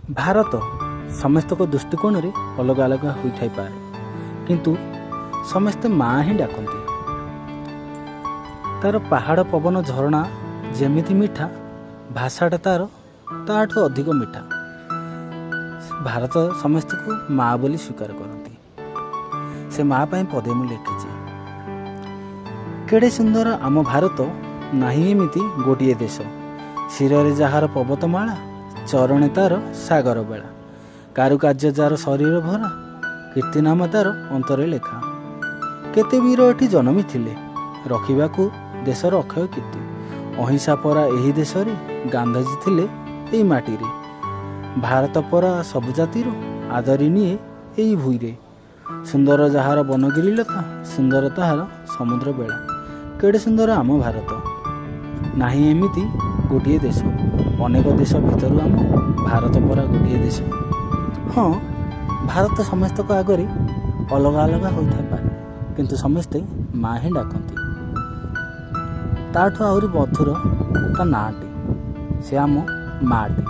ଭାରତ ସମସ୍ତଙ୍କ ଦୃଷ୍ଟିକୋଣରେ ଅଲଗା ଅଲଗା ହୋଇଥାଇପାରେ, କିନ୍ତୁ ସମସ୍ତେ ମାଆ ହିଁ ଡାକନ୍ତି। ତା'ର ପାହାଡ଼ ପବନ ଝରଣା ଯେମିତି ମିଠା, ଭାଷାଟା ତା'ଠୁ ଅଧିକ ମିଠା। ଭାରତ ସମସ୍ତଙ୍କୁ ମାଆ ବୋଲି ସ୍ୱୀକାର କରନ୍ତି। ସେ ମାଆ ପାଇଁ ପଦେ ମୁଁ ଲେଖିଛି, କେଡ଼େ ସୁନ୍ଦର ଆମ ଭାରତ, ନାହିଁ ଏମିତି ଗୋଟିଏ ଦେଶ, ଶିରରେ ଯାହାର ପର୍ବତମାଳା, ଚରଣେ ତା'ର ସାଗର ବେଳା, କାରୁକାର୍ଯ୍ୟ ଯାର ଶରୀର ଭରା, କୀର୍ତ୍ତିନାମ ତା'ର ଅନ୍ତରେ ଲେଖା। କେତେ ବୀର ଏଠି ଜନ୍ମିଥିଲେ, ରଖିବାକୁ ଦେଶର ଅକ୍ଷୟ କୀର୍ତ୍ତି। ଅହିଂସା ପରା ଏହି ଦେଶରେ, ଗାନ୍ଧୀଜୀ ଥିଲେ ଏଇ ମାଟିରେ। ଭାରତ ପରା ସବୁ ଜାତିର, ଆଦରି ନିଏ ଏଇ ଭୂଇଁରେ। ସୁନ୍ଦର ଯାହାର ବନଗିରିଲତା, ସୁନ୍ଦର ତାହାର ସମୁଦ୍ର ବେଳା। କେଡ଼େ ସୁନ୍ଦର ଆମ ଭାରତ, ନାହିଁ ଏମିତି ଗୋଟିଏ ଦେଶ, ଅନେକ ଦେଶ ଭିତରୁ ଆମ ଭାରତ ପରା ଗୋଟିଏ ଦେଶ। ହଁ, ଭାରତ ସମସ୍ତଙ୍କ ଆଗରେ ଅଲଗା ଅଲଗା ହୋଇଥାଇପାରେ, କିନ୍ତୁ ସମସ୍ତେ ମାଆ ହିଁ ଡାକନ୍ତି। ତା'ଠୁ ଆହୁରି ମଧୁର ତା ନାଁଟି, ସେ ଆମ ମାଆଟି।